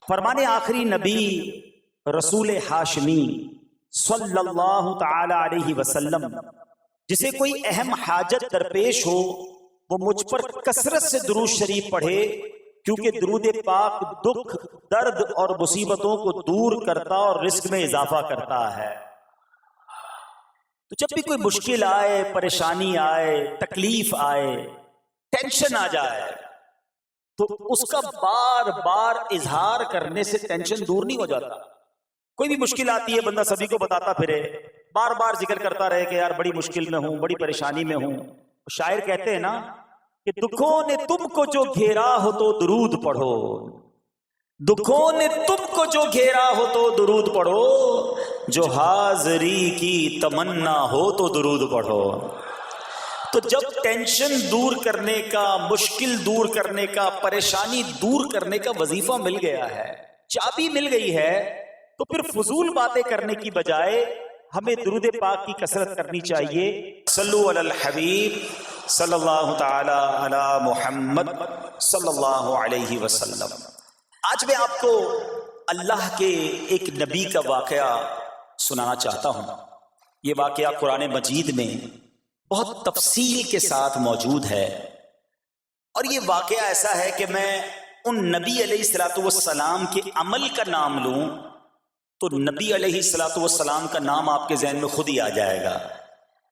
فرمانے آخری نبی رسول ہاشمی صلی اللہ تعالی علیہ وسلم جسے کوئی اہم حاجت درپیش ہو وہ مجھ پر کثرت سے درود شریف پڑھے، کیونکہ درود پاک دکھ، درد اور مصیبتوں کو دور کرتا اور رزق میں اضافہ کرتا ہے۔ تو جب بھی کوئی مشکل آئے، پریشانی آئے، تکلیف آئے، ٹینشن آ جائے تو اس کا بار بار اظہار کرنے سے ٹینشن دور نہیں ہو جاتا۔ کوئی بھی مشکل آتی ہے بندہ سبھی کو بتاتا پھرے، بار بار ذکر کرتا رہے کہ یار بڑی مشکل میں ہوں، بڑی پریشانی میں ہوں۔ شاعر کہتے ہیں نا کہ دکھوں نے تم کو جو گھیرا ہو تو درود پڑھو، دکھوں نے تم کو جو گھیرا ہو تو درود پڑھو، جو حاضری کی تمنا ہو تو درود پڑھو۔ تو جب ٹینشن دور کرنے کا، مشکل دور کرنے کا، پریشانی دور کرنے کا وظیفہ مل گیا ہے، چابی مل گئی ہے، تو پھر فضول باتیں کرنے کی بجائے ہمیں درود پاک کی کثرت کرنی چاہیے۔ صلو علی الحبیب صلی اللہ تعالی علی محمد صلی اللہ علیہ وسلم۔ آج میں آپ کو اللہ کے ایک نبی کا واقعہ سنانا چاہتا ہوں۔ یہ واقعہ قرآن مجید میں بہت تفصیل کے ساتھ موجود ہے، اور یہ واقعہ ایسا ہے کہ میں ان نبی علیہ الصلوۃ والسلام کے عمل کا نام لوں تو نبی علیہ الصلوۃ والسلام کا نام آپ کے ذہن میں خود ہی آ جائے گا۔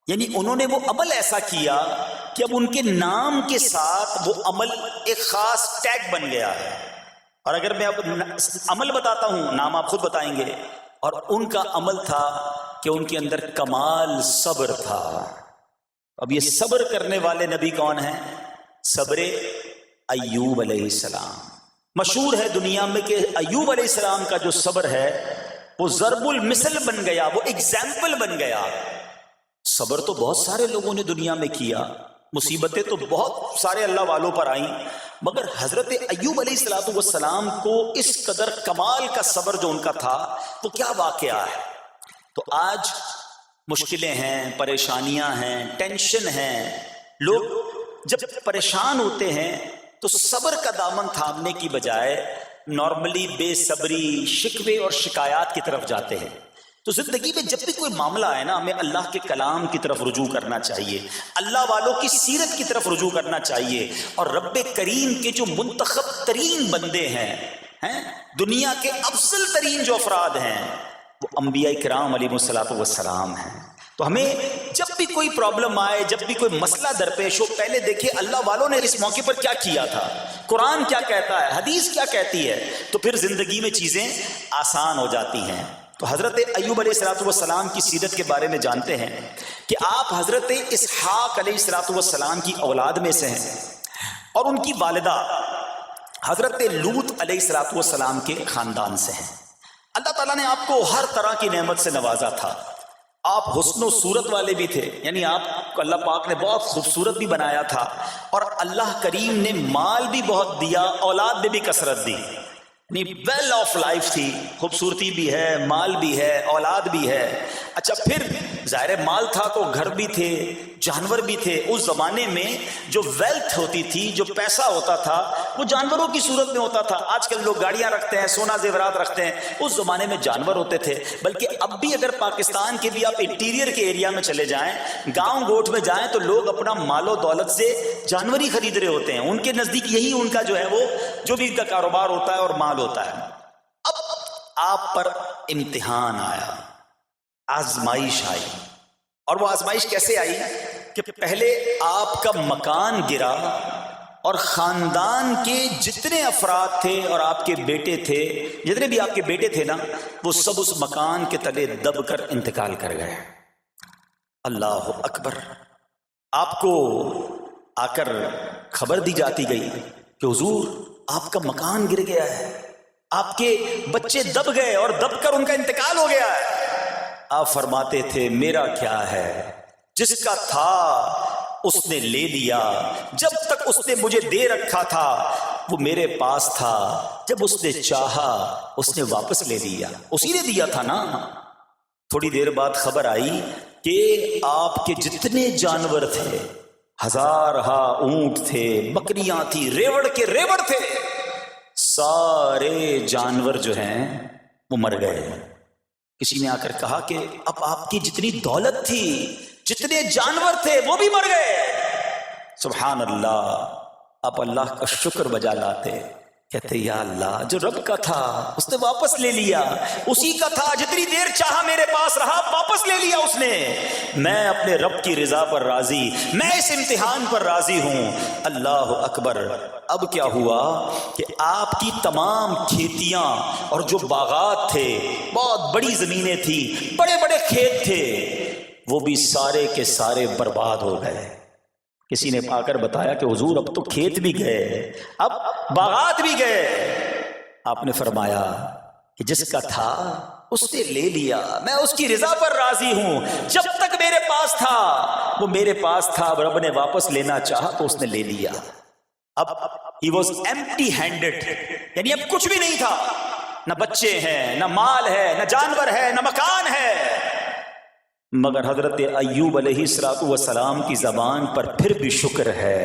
یعنی انہوں نے وہ عمل ایسا کیا کہ اب ان کے نام کے ساتھ وہ عمل ایک خاص ٹیگ بن گیا ہے۔ اور اگر میں اب عمل بتاتا ہوں، نام آپ خود بتائیں گے، اور ان کا عمل تھا کہ ان کے اندر کمال صبر تھا۔ اب یہ صبر کرنے والے نبی کون ہیں؟ صبر ایوب علیہ السلام۔ مشہور ہے دنیا میں کہ ایوب علیہ السلام کا جو صبر ہے وہ ضرب المثل بن گیا، وہ ایگزامپل بن گیا۔ صبر تو بہت سارے لوگوں نے دنیا میں کیا، مصیبتیں تو بہت سارے اللہ والوں پر آئیں، مگر حضرت ایوب علیہ السلام کو اس قدر کمال کا صبر جو ان کا تھا وہ کیا واقعہ ہے۔ تو آج مشکلیں ہیں، پریشانیاں ہیں، ٹینشن ہیں، لوگ جب پریشان ہوتے ہیں تو صبر کا دامن تھامنے کی بجائے نارملی بے صبری، شکوے اور شکایات کی طرف جاتے ہیں۔ تو زندگی میں جب بھی کوئی معاملہ آئے نا، ہمیں اللہ کے کلام کی طرف رجوع کرنا چاہیے، اللہ والوں کی سیرت کی طرف رجوع کرنا چاہیے، اور رب کریم کے جو منتخب ترین بندے ہیں، دنیا کے افضل ترین جو افراد ہیں، وہ انبیاء کرام علیہ الصلوۃ والسلام ہیں۔ تو ہمیں جب بھی کوئی پرابلم آئے، جب بھی کوئی مسئلہ درپیش ہو، پہلے دیکھیں اللہ والوں نے اس موقع پر کیا کیا تھا، قرآن کیا کہتا ہے، حدیث کیا کہتی ہے، تو پھر زندگی میں چیزیں آسان ہو جاتی ہیں۔ تو حضرت ایوب علیہ السلام کی سیرت کے بارے میں جانتے ہیں کہ آپ حضرت اسحاق علیہ السلام کی اولاد میں سے ہیں، اور ان کی والدہ حضرت لوط علیہ السلام کے خاندان سے ہیں۔ اللہ تعالیٰ نے آپ کو ہر طرح کی نعمت سے نوازا تھا۔ آپ حسن و صورت والے بھی تھے، یعنی آپ کو اللہ پاک نے بہت خوبصورت بھی بنایا تھا، اور اللہ کریم نے مال بھی بہت دیا، اولاد میں بھی کثرت دی، یعنی ویل آف لائف تھی، خوبصورتی بھی ہے، مال بھی ہے، اولاد بھی ہے۔ اچھا، پھر ظاہر مال تھا تو گھر بھی تھے، جانور بھی تھے۔ اس زمانے میں جو ویلتھ ہوتی تھی، جو پیسہ ہوتا تھا، وہ جانوروں کی صورت میں ہوتا تھا۔ آج کل لوگ گاڑیاں رکھتے ہیں، سونا زیورات رکھتے ہیں، اس زمانے میں جانور ہوتے تھے۔ بلکہ اب بھی اگر پاکستان کے بھی آپ انٹیریئر کے ایریا میں چلے جائیں، گاؤں گوٹھ میں جائیں، تو لوگ اپنا مال و دولت سے جانور ہی خرید رہے ہوتے ہیں۔ ان کے نزدیک یہی ان کا جو ہے، وہ جو بھی ان کا کاروبار ہوتا ہے اور مال ہوتا ہے۔ اب آپ پر امتحان آیا، آزمائش آئی، اور وہ آزمائش کیسے آئی کہ پہلے آپ کا مکان گرا، اور خاندان کے جتنے افراد تھے اور آپ کے بیٹے تھے، جتنے بھی آپ کے بیٹے تھے نا، وہ سب اس مکان کے تلے دب کر انتقال کر گئے۔ اللہ اکبر۔ آپ کو آ کر خبر دی جاتی گئی کہ حضور آپ کا مکان گر گیا ہے، آپ کے بچے دب گئے اور دب کر ان کا انتقال ہو گیا ہے۔ آپ فرماتے تھے میرا کیا ہے، جس کا تھا اس نے لے لیا، جب تک اس نے مجھے دے رکھا تھا وہ میرے پاس تھا، جب اس نے چاہا اس نے واپس لے لیا، اسی نے دیا تھا نا۔ تھوڑی دیر بعد خبر آئی کہ آپ کے جتنے جانور تھے، ہزارہا اونٹ تھے، بکریاں تھی، ریوڑ کے ریوڑ تھے، سارے جانور جو ہیں وہ مر گئے. کسی نے آ کر کہا کہ اب آپ کی جتنی دولت تھی، جتنے جانور تھے، وہ بھی مر گئے. سبحان اللہ. آپ اللہ کا شکر بجا لاتے، کہتے یا اللہ جو رب کا تھا اس نے واپس لے لیا، اسی کا تھا، جتنی دیر چاہا میرے پاس رہا، واپس لے لیا اس نے. میں اپنے رب کی رضا پر راضی، میں اس امتحان پر راضی ہوں. اللہ اکبر. اب کیا ہوا کہ آپ کی تمام کھیتیاں اور جو باغات تھے، بہت بڑی زمینیں تھی، بڑے بڑے کھیت تھے، وہ بھی سارے کے سارے برباد ہو گئے. کسی نے آ کر بتایا کہ حضور اب تو کھیت بھی گئے، اب باغات بھی گئے. آپ نے فرمایا کہ جس کا تھا اس نے لے لیا، میں اس کی رضا پر راضی ہوں. جب تک میرے پاس تھا وہ میرے پاس تھا، اب رب نے واپس لینا چاہا تو اس نے لے لیا. اب he was empty handed، یعنی اب کچھ بھی نہیں تھا، نہ بچے ہیں، نہ مال ہے، نہ جانور ہے، نہ مکان ہے. مگر حضرت ایوب علیہ السلام کی زبان پر پھر بھی شکر ہے،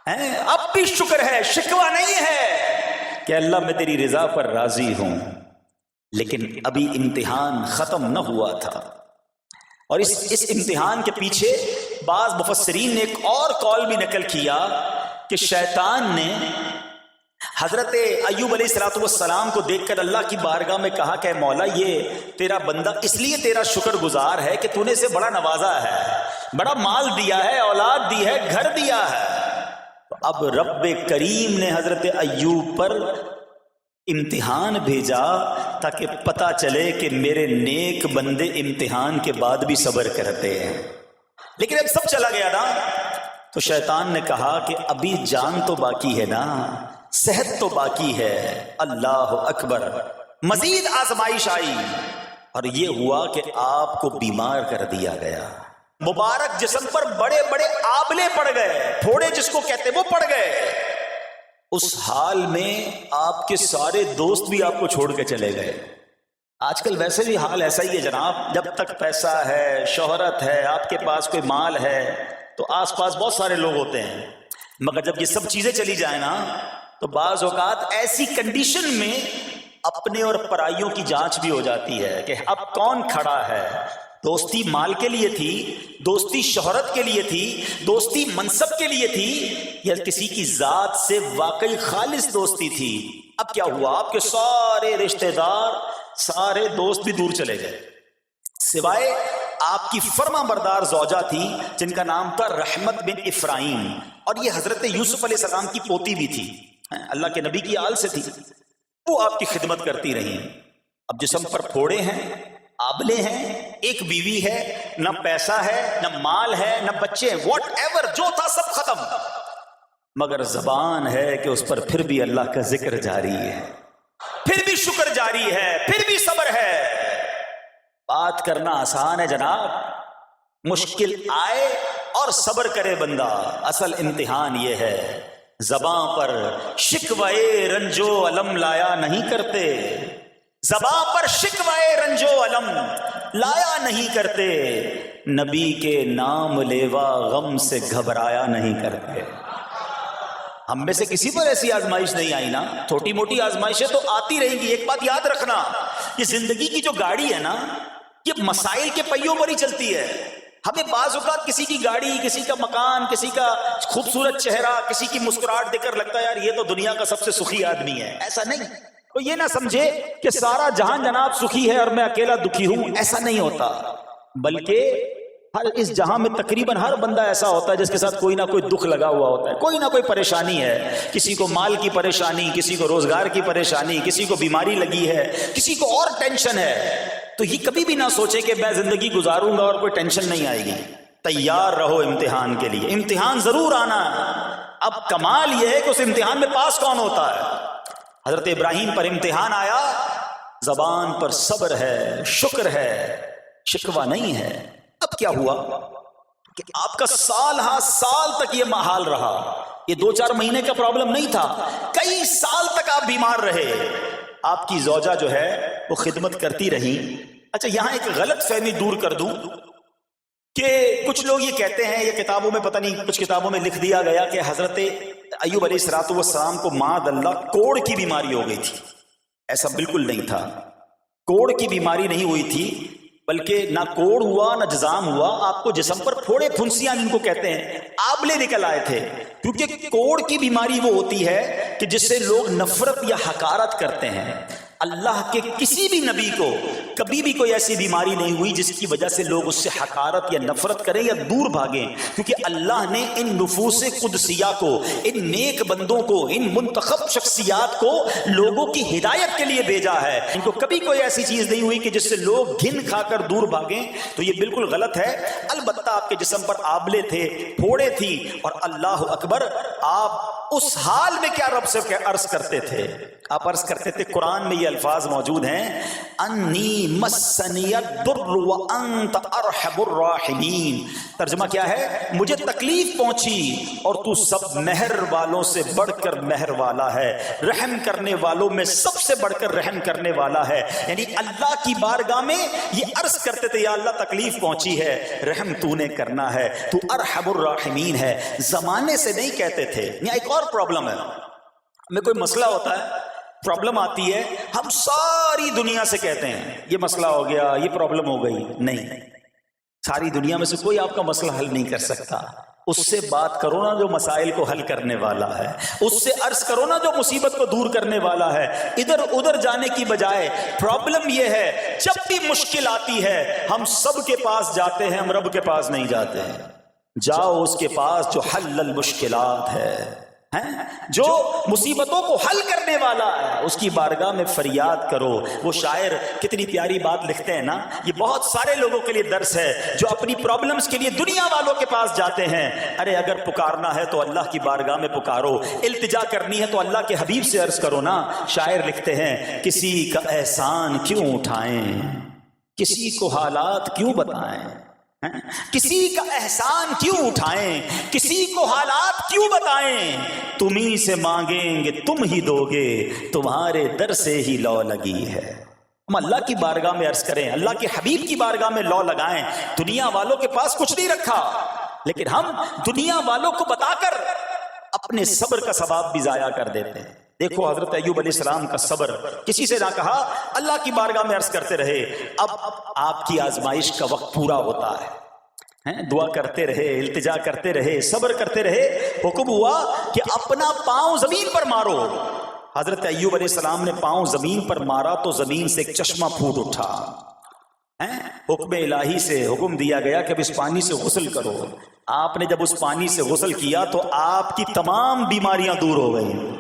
اب بھی شکر ہے، شکوہ نہیں ہے کہ اللہ میں تیری رضا پر راضی ہوں. لیکن ابھی امتحان ختم نہ ہوا تھا، اور اس امتحان کے پیچھے بعض مفسرین نے ایک اور قول بھی نقل کیا کہ شیطان نے حضرت ایوب علیہ السلام کو دیکھ کر اللہ کی بارگاہ میں کہا کہ مولا یہ تیرا بندہ اس لیے تیرا شکر گزار ہے کہ تو نے اسے بڑا نوازا ہے، بڑا مال دیا ہے، اولاد دی ہے، گھر دیا ہے. اب رب کریم نے حضرت ایوب پر امتحان بھیجا تاکہ پتہ چلے کہ میرے نیک بندے امتحان کے بعد بھی صبر کرتے ہیں. لیکن اب سب چلا گیا نا، تو شیطان نے کہا کہ ابھی جان تو باقی ہے نا، صحت تو باقی ہے. اللہ اکبر. مزید آزمائش آئی اور یہ ہوا کہ آپ کو بیمار کر دیا گیا. مبارک جسم پر بڑے بڑے آبلے پڑ گئے، پھوڑے جس کو کہتے وہ پڑ گئے. اس حال میں آپ کے سارے دوست بھی آپ کو چھوڑ کے چلے گئے. آج کل ویسے بھی حال ایسا ہی ہے جناب، جب تک پیسہ ہے، شہرت ہے، آپ کے پاس کوئی مال ہے تو آس پاس بہت سارے لوگ ہوتے ہیں. مگر جب یہ سب چیزیں چلی جائیں نا تو بعض اوقات ایسی کنڈیشن میں اپنے اور پرائیوں کی جانچ بھی ہو جاتی ہے کہ اب کون کھڑا ہے. دوستی مال کے لیے تھی، دوستی شہرت کے لیے تھی، دوستی منصب کے لیے تھی، یا کسی کی ذات سے واقعی خالص دوستی تھی. اب کیا ہوا، آپ کے سارے رشتہ دار، سارے دوست بھی دور چلے گئے، سوائے آپ کی فرما بردار زوجہ تھی جن کا نام تھا رحمت بن افراہیم، اور یہ حضرت یوسف علیہ السلام کی پوتی بھی تھی، اللہ کے نبی کی آل سے تھی. وہ آپ کی خدمت کرتی رہی. اب جسم پر پھوڑے ہیں، آبلے ہیں، ایک بیوی ہے، نہ پیسہ ہے، نہ مال ہے، نہ بچے، واٹ ایور جو تھا سب ختم. مگر زبان ہے کہ اس پر پھر بھی اللہ کا ذکر جاری ہے، پھر بھی شکر جاری ہے، پھر بھی صبر ہے. بات کرنا آسان ہے جناب، مشکل آئے اور صبر کرے بندہ. اصل امتحان یہ ہے، زباں پر شکوائے رنجو علم لایا نہیں کرتے، زباں پر شکوائے رنجو علم لایا نہیں کرتے، نبی کے نام لیوا غم سے گھبرایا نہیں کرتے. ہم میں سے کسی پر ایسی آزمائش نہیں آئی نا، چھوٹی موٹی آزمائشیں تو آتی رہیں گی. ایک بات یاد رکھنا، یہ زندگی کی جو گاڑی ہے نا، یہ مسائل کے پہیوں پر ہی چلتی ہے. ہمیں بعض اوقات کسی کی گاڑی، کسی کا مکان، کسی کا خوبصورت چہرہ، کسی کی مسکراہٹ دیکھ کر لگتا ہے یار یہ تو دنیا کا سب سے سخی آدمی ہے. ایسا نہیں. تو یہ نہ سمجھے کہ سارا جہان جناب سخی ہے اور میں اکیلا دکھی ہوں، ایسا نہیں ہوتا. بلکہ ہر اس جہاں میں تقریباً ہر بندہ ایسا ہوتا ہے جس کے ساتھ کوئی نہ کوئی دکھ لگا ہوا ہوتا ہے، کوئی نہ کوئی پریشانی ہے. کسی کو مال کی پریشانی، کسی کو روزگار کی پریشانی، کسی کو بیماری لگی ہے، کسی کو اور ٹینشن ہے. تو یہ کبھی بھی نہ سوچے کہ میں زندگی گزاروں گا اور کوئی ٹینشن نہیں آئے گی. تیار رہو امتحان کے لیے، امتحان ضرور آنا. اب کمال یہ ہے کہ اس امتحان میں پاس کون ہوتا ہے. حضرت ابراہیم پر امتحان آیا، زبان پر صبر ہے، شکر ہے، شکوہ نہیں ہے. اب کیا ہوا کہ آپ کا سال ہاں سال تک یہ محال رہا. یہ 2-4 مہینے کا پرابلم نہیں تھا، کئی سال تک آپ بیمار رہے. آپ کی زوجہ جو ہے وہ خدمت کرتی رہی. اچھا یہاں ایک غلط فہمی دور کر دوں، کہ کچھ لوگ یہ کہتے ہیں، یہ کتابوں میں پتہ نہیں کچھ کتابوں میں لکھ دیا گیا کہ حضرت ایوب علیہ الصلوۃ والسلام کو معاذ اللہ کوڑ کی بیماری ہو گئی تھی. ایسا بالکل نہیں تھا، کوڑ کی بیماری نہیں ہوئی تھی، بلکہ نہ کوڑ ہوا نہ جزام ہوا. آپ کو جسم پر پھوڑے پھنسیاں جن کو کہتے ہیں، آبلے نکل آئے تھے. کیونکہ کوڑ کی بیماری وہ ہوتی ہے کہ جس سے لوگ نفرت یا حقارت کرتے ہیں. اللہ کے کسی بھی نبی کو کبھی بھی کوئی ایسی بیماری نہیں ہوئی جس کی وجہ سے لوگ اس سے حقارت یا نفرت کریں یا دور بھاگیں. کیونکہ اللہ نے ان نفوس قدسیہ کو، ان نیک بندوں کو، ان منتخب شخصیات کو لوگوں کی ہدایت کے لیے بھیجا ہے. ان کو کبھی کوئی ایسی چیز نہیں ہوئی کہ جس سے لوگ گھن کھا کر دور بھاگیں. تو یہ بالکل غلط ہے. البتہ آپ کے جسم پر آبلے تھے، پھوڑے تھی، اور اللہ اکبر، آپ اس حال میں کیا رب سے عرض کرتے تھے؟ آپ عرض کرتے تھے، قرآن میں یہ الفاظ موجود ہیں، انی مسنی الضر وانت ارحم الراحمین. ترجمہ کیا ہے؟ مجھے تکلیف پہنچی اور تو سب مہر والوں سے بڑھ کر مہر والا ہے، رحم کرنے والوں میں سب سے بڑھ کر رحم کرنے والا ہے. یعنی اللہ کی بارگاہ میں یہ عرض کرتے تھے، یا اللہ تکلیف پہنچی ہے، رحم تو نے کرنا ہے، تو ارحم الراحمین ہے. زمانے سے نہیں کہتے تھے. یہاں ایک اور پرابلم ہے، ہمیں کوئی مسئلہ ہوتا ہے، پرابلم آتی ہے، ہم ساری دنیا سے کہتے ہیں یہ مسئلہ ہو گیا، یہ پرابلم ہو گئی. نہیں، ساری دنیا میں سے کوئی آپ کا مسئلہ حل نہیں کر سکتا. اس سے بات کرو نا جو مسائل کو حل کرنے والا ہے، اس سے عرض کرو نا جو مصیبت کو دور کرنے والا ہے. ادھر ادھر جانے کی بجائے پرابلم یہ ہے، جب بھی مشکل آتی ہے ہم سب کے پاس جاتے ہیں، ہم رب کے پاس نہیں جاتے ہیں. جاؤ اس کے پاس جو حل المشکلات ہے، جو مصیبتوں کو حل کرنے والا ہے، اس کی بارگاہ میں فریاد کرو. وہ شاعر کتنی پیاری بات لکھتے ہیں نا، یہ بہت سارے لوگوں کے لیے درس ہے جو اپنی پرابلمز کے لیے دنیا والوں کے پاس جاتے ہیں. ارے اگر پکارنا ہے تو اللہ کی بارگاہ میں پکارو، التجا کرنی ہے تو اللہ کے حبیب سے عرض کرو نا. شاعر لکھتے ہیں، کسی کا احسان کیوں اٹھائیں، کسی کو حالات کیوں بتائیں، کسی کا احسان کیوں اٹھائیں، کسی کو حالات کیوں بتائیں. تمہیں سے مانگیں گے تم ہی دو گے، تمہارے در سے ہی لو لگی ہے. ہم اللہ کی بارگاہ میں عرض کریں، اللہ کے حبیب کی بارگاہ میں لو لگائیں. دنیا والوں کے پاس کچھ نہیں رکھا، لیکن ہم دنیا والوں کو بتا کر اپنے صبر کا ثواب بھی ضائع کر دیتے ہیں. دیکھو حضرت ایوب علیہ السلام کا صبر، کسی سے نہ کہا، اللہ کی بارگاہ میں عرض کرتے رہے. اب آپ کی آزمائش کا وقت پورا ہوتا ہے، دعا کرتے رہے، التجا کرتے رہے، صبر کرتے رہے. حکم ہوا کہ اپنا پاؤں زمین پر مارو. حضرت ایوب علیہ السلام نے پاؤں زمین پر مارا تو زمین سے ایک چشمہ پھوٹ اٹھا. حکم الہی سے حکم دیا گیا کہ اب اس پانی سے غسل کرو. آپ نے جب اس پانی سے غسل کیا تو آپ کی تمام بیماریاں دور ہو گئیں.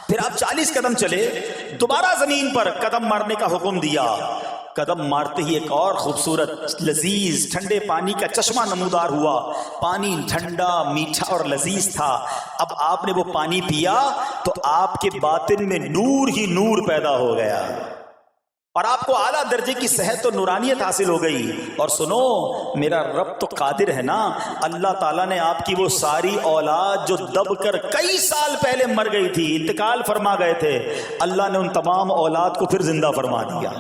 پھر آپ 40 قدم چلے، دوبارہ زمین پر قدم مارنے کا حکم دیا. قدم مارتے ہی ایک اور خوبصورت لذیذ ٹھنڈے پانی کا چشمہ نمودار ہوا. پانی ٹھنڈا، میٹھا اور لذیذ تھا. اب آپ نے وہ پانی پیا تو آپ کے باطن میں نور ہی نور پیدا ہو گیا، اور آپ کو اعلیٰ درجے کی صحت و نورانیت حاصل ہو گئی. اور سنو، میرا رب تو قادر ہے نا، اللہ تعالیٰ نے آپ کی وہ ساری اولاد جو دب کر کئی سال پہلے مر گئی تھی، انتقال فرما گئے تھے، اللہ نے ان تمام اولاد کو پھر زندہ فرما دیا،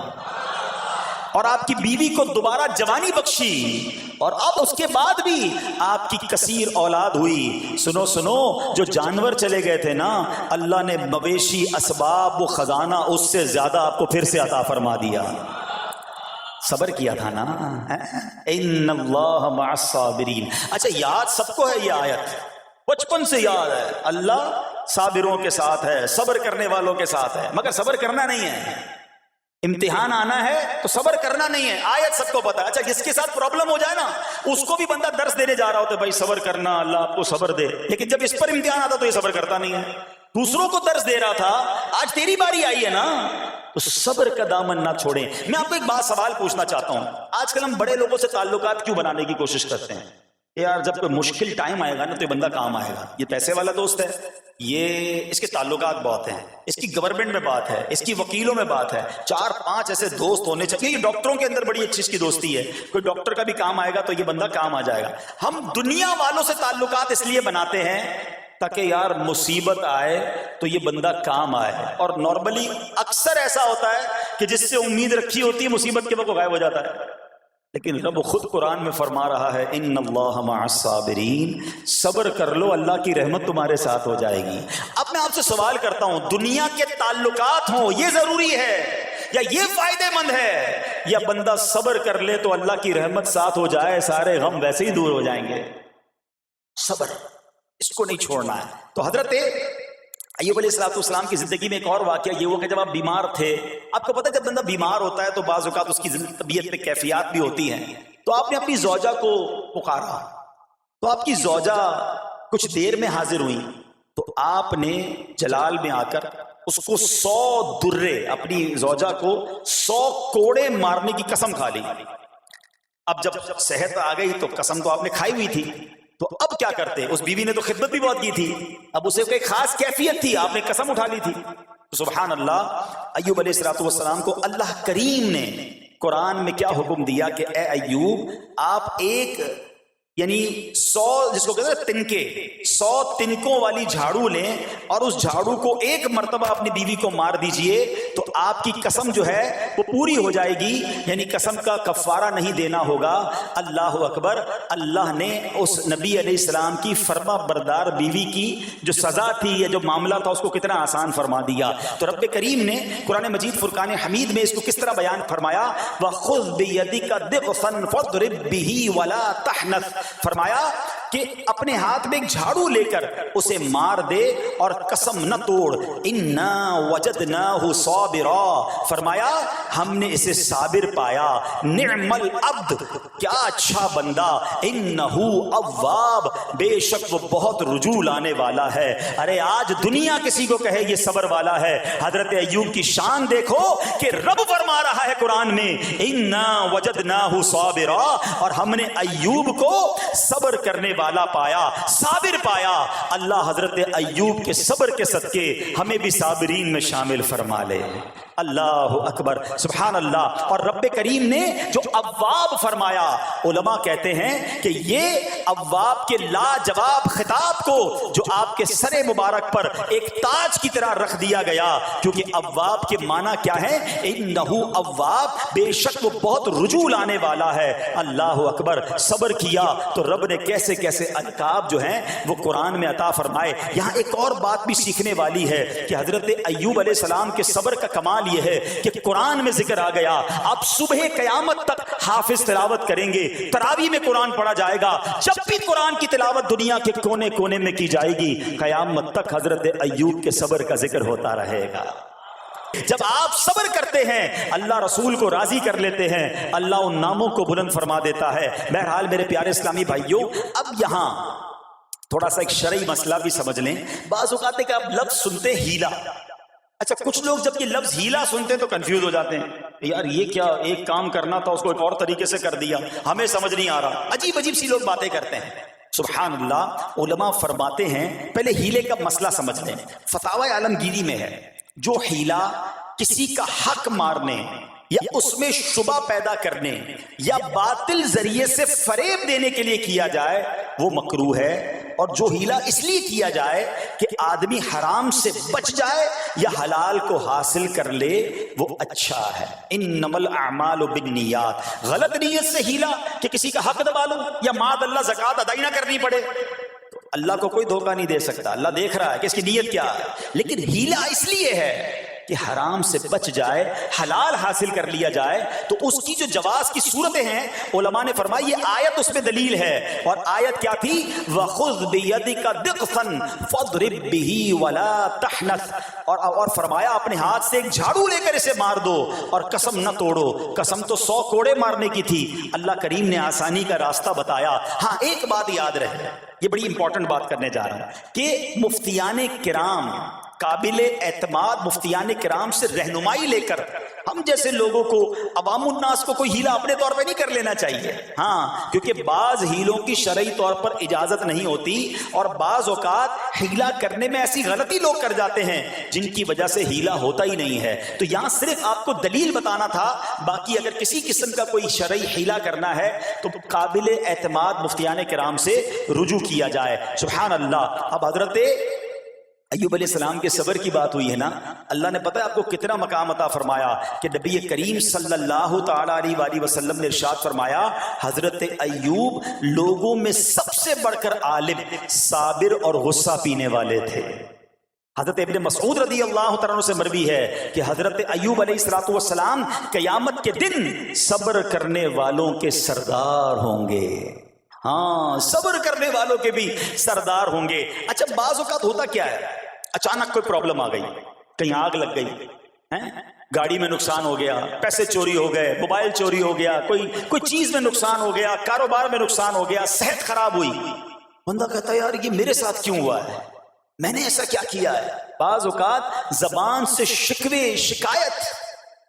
اور آپ کی بیوی کو دوبارہ جوانی بخشی، اور اب اس کے بعد بھی آپ کی کثیر اولاد ہوئی. سنو سنو، جو جانور چلے گئے تھے نا، اللہ نے مویشی، اسباب و خزانہ اس سے زیادہ آپ کو پھر سے عطا فرما دیا. صبر کیا تھا نا. ان اللہ مع الصابرین. اچھا، یاد سب کو ہے یہ آیت، بچپن سے یاد ہے، اللہ صابروں کے ساتھ ہے، صبر کرنے والوں کے ساتھ ہے. مگر صبر کرنا نہیں ہے، امتحان آنا ہے تو صبر کرنا نہیں ہے. آیت سب کو پتا ہے. اچھا، جس کے ساتھ پرابلم ہو جائے نا، اس کو بھی بندہ درس دینے جا رہا ہوتا ہے، بھائی صبر کرنا، اللہ آپ کو صبر دے. لیکن جب اس پر امتحان آتا تو یہ صبر کرتا نہیں ہے. دوسروں کو درس دے رہا تھا، آج تیری باری آئی ہے نا، تو صبر کا دامن نہ چھوڑیں. میں آپ کو ایک بات سوال پوچھنا چاہتا ہوں. آج کل ہم بڑے لوگوں سے تعلقات کیوں بنانے کی کوشش کرتے ہیں؟ یار جب کوئی مشکل ٹائم آئے گا نا تو یہ بندہ کام آئے گا، یہ پیسے والا دوست ہے، یہ اس کے تعلقات بہت ہیں، اس کی گورنمنٹ میں بات ہے، اس کی وکیلوں میں بات ہے. 4-5 ایسے دوست ہونے چاہیے. یہ ڈاکٹروں کے اندر بڑی اچھی اس کی دوستی ہے، کوئی ڈاکٹر کا بھی کام آئے گا تو یہ بندہ کام آ جائے گا. ہم دنیا والوں سے تعلقات اس لیے بناتے ہیں تاکہ یار مصیبت آئے تو یہ بندہ کام آئے. اور نارملی اکثر ایسا ہوتا ہے کہ جس سے امید رکھی ہوتی ہے مصیبت کے وقت غائب ہو جاتا ہے. لیکن رب خود قرآن میں فرما رہا ہے ان اللہ مع الصابرین، صبر کر لو اللہ کی رحمت تمہارے ساتھ ہو جائے گی۔ اب میں آپ سے سوال کرتا ہوں، دنیا کے تعلقات ہوں یہ ضروری ہے یا یہ فائدہ مند ہے، یا بندہ صبر کر لے تو اللہ کی رحمت ساتھ ہو جائے، سارے غم ویسے ہی دور ہو جائیں گے؟ صبر اس کو نہیں چھوڑنا ہے۔ تو حضرت ایوب علیہ السلام کی زندگی میں ایک اور واقعہ یہ ہوا کہ جب آپ بیمار تھے، آپ کو پتہ ہے جب بندہ بیمار ہوتا ہے تو بعض اوقات اس کی طبیعت میں کیفیات بھی ہوتی ہیں، تو آپ نے اپنی زوجہ کو پکارا، تو آپ کی زوجہ کچھ دیر میں حاضر ہوئی، تو آپ نے جلال میں آ کر اس کو 100 درے، اپنی زوجہ کو 100 کوڑے مارنے کی قسم کھا لی۔ اب جب صحت آ گئی تو قسم تو آپ نے کھائی ہوئی تھی، تو اب کیا کرتے؟ اس بیوی نے تو خدمت بھی بہت کی تھی، اب اسے کوئی خاص کیفیت تھی، آپ نے قسم اٹھا لی تھی۔ سبحان اللہ، ایوب علیہ السلام کو اللہ کریم نے قرآن میں کیا حکم دیا کہ اے ایوب، آپ ایک یعنی 100 جس کو کہتے ہیں تنکے، 100 تنکوں والی جھاڑو لیں اور اس جھاڑو کو ایک مرتبہ اپنی بیوی کو مار دیجئے تو آپ کی قسم جو ہے وہ پوری ہو جائے گی، یعنی قسم کا کفارہ نہیں دینا ہوگا۔ اللہ اکبر، اللہ نے اس نبی علیہ السلام کی فرما بردار بیوی کی جو سزا تھی یا جو معاملہ تھا اس کو کتنا آسان فرما دیا۔ تو رب کریم نے قرآن مجید فرقان حمید میں اس کو کس طرح بیان فرمایا، وَخُذْ بِيَدِكَ ضِغْفًا فَاضْرِب بِهِ وَلَا تَحْنَثْ، فرمایا کہ اپنے ہاتھ میں ایک جھاڑو لے کر اسے مار دے اور قسم نہ توڑ، اِنَّا وَجَدْنَاهُ صَابِرًا، فرمایا ہم نے اسے صابر پایا، نعم العبد، کیا اچھا بندہ، اِنَّهُ اواب، بے شک وہ بہت رجوع لانے والا ہے۔ ارے آج دنیا کسی کو کہے یہ صبر والا ہے، حضرت ایوب کی شان دیکھو کہ رب فرما رہا ہے قرآن میں اِنَّا وَجَدْنَاهُ صَابِرًا، اور ہم نے ایوب کو صبر کرنے والا پایا، صابر پایا۔ اللہ حضرت ایوب کے صبر کے صدقے ہمیں بھی صابرین میں شامل فرما لے۔ اللہ اکبر، سبحان اللہ۔ اور رب کریم نے جو اواب فرمایا، علماء کہتے ہیں کہ یہ اواب کے لاجواب خطاب کو جو آپ کے سر مبارک پر ایک تاج کی طرح رکھ دیا گیا، کیونکہ اواب کے معنی کیا ہے؟ انہو اواب، بے شک وہ بہت رجوع لانے والا ہے۔ اللہ اکبر، صبر کیا تو رب نے کیسے کیسے القاب جو ہیں وہ قرآن میں عطا فرمائے۔ یہاں ایک اور بات بھی سیکھنے والی ہے کہ حضرت ایوب علیہ السلام کے صبر کا کمال یہ ہے کہ قرآن میں ذکر آ گیا، آپ صبح قیامت تک حافظ تلاوت کریں گے، تراویح میں قرآن پڑھا جائے گا، جب بھی قرآن کی تلاوت دنیا کے کونے کونے میں کی جائے گی، قیامت تک حضرت ایوب کے صبر کا ذکر ہوتا رہے گا۔ جب آپ صبر کرتے ہیں اللہ رسول کو راضی کر لیتے ہیں، اللہ ان ناموں کو بلند فرما دیتا ہے۔ بہرحال میرے پیارے اسلامی بھائیوں، اب یہاں تھوڑا سا ایک شرعی مسئلہ بھی سمجھ لیں۔ بعض اوقات کہ آپ لفظ سنتے ہیلا، اچھا کچھ لوگ جب یہ لفظ ہیلا سنتے ہیں تو کنفیوز ہو جاتے ہیں، یار یہ کیا، ایک کام کرنا تھا اس کو ایک اور طریقے سے کر دیا، ہمیں سمجھ نہیں آ رہا، عجیب عجیب سی لوگ باتیں کرتے ہیں۔ سبحان اللہ، علماء فرماتے ہیں پہلے ہیلے کا مسئلہ سمجھ لیں۔ فتاوی عالمگیری میں ہے جو ہیلا کسی کا حق مارنے یا اس میں شبہ پیدا کرنے یا باطل ذریعے سے فریب دینے کے لیے کیا جائے وہ مکروہ ہے، اور جو ہیلا اس لیے کیا جائے کہ آدمی حرام سے بچ جائے یا حلال کو حاصل کر لے وہ اچھا ہے۔ انما الاعمال بالنیات، غلط نیت سے ہیلا کہ کسی کا حق دبا لوں یا معاذ اللہ زکوٰۃ ادا نہ کرنی پڑے، اللہ کو کوئی دھوکہ نہیں دے سکتا، اللہ دیکھ رہا ہے کہ اس کی نیت کیا ہے، لیکن ہیلا اس لیے ہے کہ حرام سے بچ جائے، حلال حاصل کر لیا جائے، تو اس کی جو جواز کی صورتیں ہیں علماء نے فرمائی یہ آیت اس میں دلیل ہے، اور آیت کیا تھی؟ وَخُذْ بِيَدِكَ ضِغْفًا فَاضْرِب بِهِ وَلَا تَحْنَثْ، اور فرمایا اپنے ہاتھ سے ایک جھاڑو لے کر اسے مار دو اور قسم نہ توڑو۔ قسم تو 100 کوڑے مارنے کی تھی، اللہ کریم نے آسانی کا راستہ بتایا۔ ہاں ایک بات یاد رہے، یہ بڑی امپورٹنٹ بات کرنے جا رہا ہوں کہ مفتیان کرام، قابل اعتماد مفتیان کرام سے رہنمائی لے کر ہم جیسے لوگوں کو، عوام الناس کو کوئی ہیلا اپنے طور پہ نہیں کر لینا چاہیے۔ ہاں، کیونکہ بعض ہیلوں کی شرعی طور پر اجازت نہیں ہوتی، اور بعض اوقات ہیلا کرنے میں ایسی غلطی لوگ کر جاتے ہیں جن کی وجہ سے ہیلا ہوتا ہی نہیں ہے۔ تو یہاں صرف آپ کو دلیل بتانا تھا، باقی اگر کسی قسم کا کوئی شرعی ہیلا کرنا ہے تو قابل اعتماد مفتیان کرام سے رجوع کیا جائے۔ سبحان اللہ۔ اب حضرت ایوب علیہ السلام کے صبر کی بات ہوئی ہے نا، اللہ نے پتہ ہے آپ کو کتنا مقام عطا فرمایا کہ نبی کریم صلی اللہ تعالی علیہ وآلہ وسلم نے ارشاد فرمایا حضرت ایوب لوگوں میں سب سے بڑھ کر عالم، صابر اور غصہ پینے والے تھے۔ حضرت ابن مسعود رضی اللہ تعالیٰ عنہ سے مروی ہے کہ حضرت ایوب علیہ السلام قیامت کے دن صبر کرنے والوں کے سردار ہوں گے۔ ہاں، صبر کرنے والوں کے بھی سردار ہوں گے۔ اچھا بعض اوقات ہوتا کیا ہے، اچانک کوئی پرابلم آ گئی، کہیں آگ لگ گئی، گاڑی میں نقصان ہو گیا، پیسے چوری ہو گئے، موبائل چوری ہو گیا، کوئی چیز میں نقصان ہو گیا، کاروبار میں نقصان ہو گیا، صحت خراب ہوئی، بندہ کہتا ہے یار یہ میرے ساتھ کیوں ہوا ہے، میں نے ایسا کیا کیا ہے۔ بعض اوقات زبان سے شکوے، شکایت،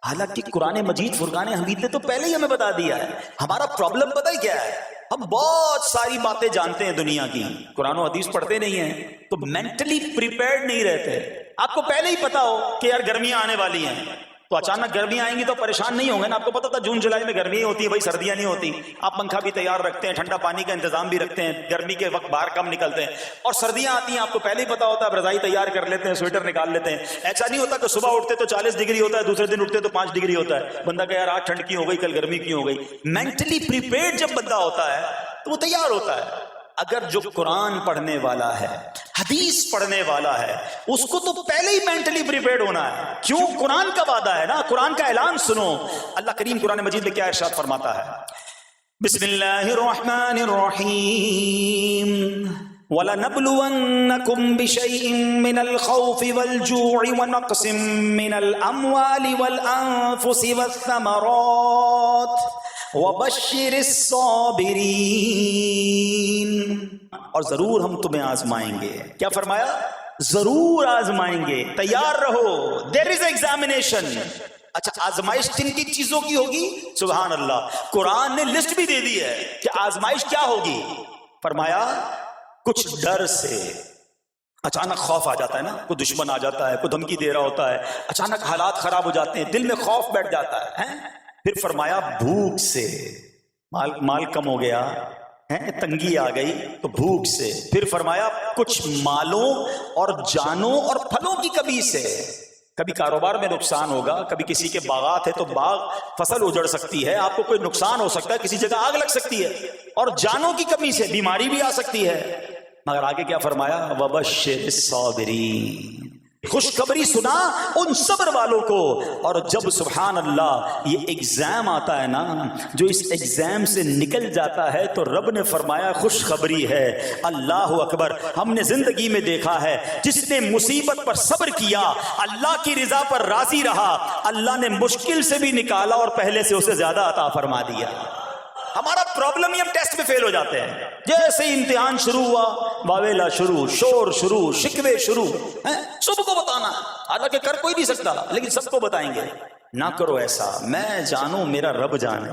حالانکہ قرآن مجید فرقان حمید نے تو پہلے ہی ہمیں بتا دیا ہے ہمارا پرابلم پتہ ہی کیا ہے۔ ہم بہت ساری باتیں جانتے ہیں دنیا کی، قرآن و حدیث پڑھتے نہیں ہیں تو مینٹلی پریپیئرڈ نہیں رہتے۔ آپ کو پہلے ہی پتا ہو کہ یار گرمیاں آنے والی ہیں تو اچانک گرمیاں آئیں گی تو پریشان نہیں ہوں گے نا۔ آپ کو پتا تھا جون جولائی میں گرمیاں ہوتی ہیں، بھائی سردیاں نہیں ہوتی، آپ پنکھا بھی تیار رکھتے ہیں، ٹھنڈا پانی کا انتظام بھی رکھتے ہیں، گرمی کے وقت باہر کم نکلتے ہیں، اور سردیاں آتی ہیں آپ کو پہلے ہی پتا ہوتا ہے، رضائی تیار کر لیتے ہیں، سویٹر نکال لیتے ہیں۔ ایسا نہیں ہوتا کہ صبح اٹھتے تو 40 ڈگری ہوتا ہے، دوسرے دن اٹھتے تو 5 ڈگری ہوتا ہے، بندہ کہ یار آج ٹھنڈ کی ہو گئی، کل گرمی کی ہو گئی۔ مینٹلی پریپیئرڈ جب بندہ ہوتا ہے تو وہ تیار ہوتا ہے۔ اگر جو قرآن پڑھنے والا ہے، حدیث پڑھنے والا ہے، اس کو تو پہلے ہی مینٹلی پریپیئرڈ ہونا ہے۔ کیوں؟ قرآن کا وعدہ ہے نا، قرآن کا اعلان سنو۔ اللہ کریم قرآن مجید میں کیا ارشاد فرماتا ہے؟ بسم اللہ الرحمن الرحیم وَلَنَبْلُوَنَّكُمْ بِشَيْءٍ مِّنَ الْخَوْفِ وَالْجُوعِ وَنَقْصٍ مِّنَ الْأَمْوَالِ وَالْأَنفُسِ وَالثَّمَرَاتِ وَبَشِّرِ الصَّابِرِينَ۔ اور ضرور ہم تمہیں آزمائیں گے۔ کیا فرمایا؟ ضرور آزمائیں گے، تیار رہو، دیر از ایگزامینیشن۔ اچھا آزمائش کن کی چیزوں کی ہوگی؟ سبحان اللہ، قرآن نے لسٹ بھی دے دی ہے کہ آزمائش کیا ہوگی۔ فرمایا کچھ ڈر سے، اچانک خوف آ جاتا ہے نا، کوئی دشمن آ جاتا ہے، کوئی دھمکی دے رہا ہوتا ہے، اچانک حالات خراب ہو جاتے ہیں، دل میں خوف بیٹھ جاتا ہے۔ پھر فرمایا بھوک سے، مال کم ہو گیا، تنگی آ گئی تو بھوک سے۔ پھر فرمایا کچھ مالوں اور جانوں اور پھلوں کی کمی سے، کبھی کاروبار میں نقصان ہوگا، کبھی کسی کے باغات ہے تو باغ فصل اجڑ سکتی ہے، آپ کو کوئی نقصان ہو سکتا ہے، کسی جگہ آگ لگ سکتی ہے، اور جانوں کی کمی سے بیماری بھی آ سکتی ہے۔ مگر آگے کیا فرمایا؟ وَبَشِّرِ الصَّابِرِينَ، خوشخبری سنا ان صبر والوں کو۔ اور جب سبحان اللہ یہ ایگزام آتا ہے نا، جو اس ایگزام سے نکل جاتا ہے تو رب نے فرمایا خوشخبری ہے۔ اللہ اکبر، ہم نے زندگی میں دیکھا ہے جس نے مصیبت پر صبر کیا، اللہ کی رضا پر راضی رہا، اللہ نے مشکل سے بھی نکالا اور پہلے سے اسے زیادہ عطا فرما دیا۔ ہمارا پرابلم ہی ہم ٹیسٹ میں فیل ہو جاتے ہیں، جیسے ہی امتحان شروع ہوا واویلا شروع، شور شروع، شکوے شروع، سب کو بتانا، حالانکہ کر کوئی نہیں سکتا لیکن سب کو بتائیں گے۔ نہ کرو ایسا، میں جانوں میرا رب جانے،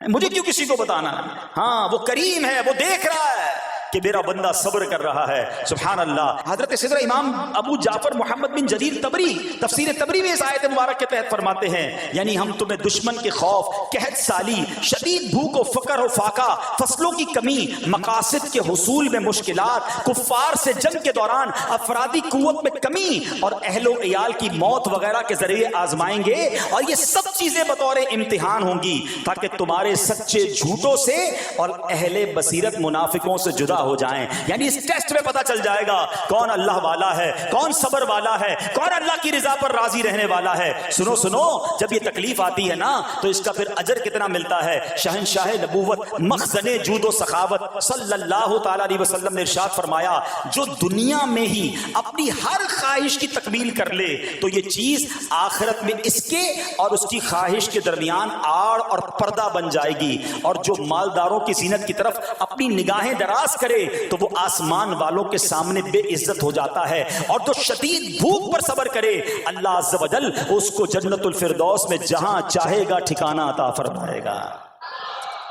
مجھے کیوں کسی کو بتانا؟ ہاں وہ کریم ہے، وہ دیکھ رہا ہے کہ میرا بندہ صبر کر رہا ہے۔ سبحان اللہ۔ حضرت سیدنا امام ابو جعفر محمد بن جریر طبری تفسیر طبری میں اس آیت مبارک کے تحت فرماتے ہیں، یعنی ہم تمہیں دشمن کے خوف، قحط سالی، شدید بھوک و فقر و فاقہ، فصلوں کی کمی، مقاصد کے حصول میں مشکلات، کفار سے جنگ کے دوران افرادی قوت میں کمی اور اہل و عیال کی موت وغیرہ کے ذریعے آزمائیں گے، اور یہ سب چیزیں بطور امتحان ہوں گی تاکہ تمہارے سچے جھوٹوں سے اور اہل بصیرت منافقوں سے جدا ہو جائیں۔ یعنی اس ٹیسٹ میں پتا چل جائے گا کون اللہ والا ہے، کون صبر والا ہے، کون اللہ کی رضا پر راضی رہنے والا ہے۔ سنو سنو، جب یہ تکلیف آتی ہے نا تو اس کا پھر اجر کتنا ملتا ہے۔ شہنشاہ نبوت، مخزن جود و سخاوت صلی اللہ تعالی علیہ وسلم نے ارشاد فرمایا، جو دنیا میں ہی اپنی ہر خواہش کی تکمیل کر لے تو یہ چیز آخرت میں اس کے اور اس کی خواہش کے درمیان آڑ اور پردہ بن جائے گی، اور جو مالداروں کی زینت کی طرف اپنی نگاہیں دراز کرے تو وہ آسمان والوں کے سامنے بے عزت ہو جاتا ہے، اور جو شدید بھوک پر صبر کرے اللہ عز و جل اس کو جنت الفردوس میں جہاں چاہے گا ٹھکانہ عطا فرمائے گا۔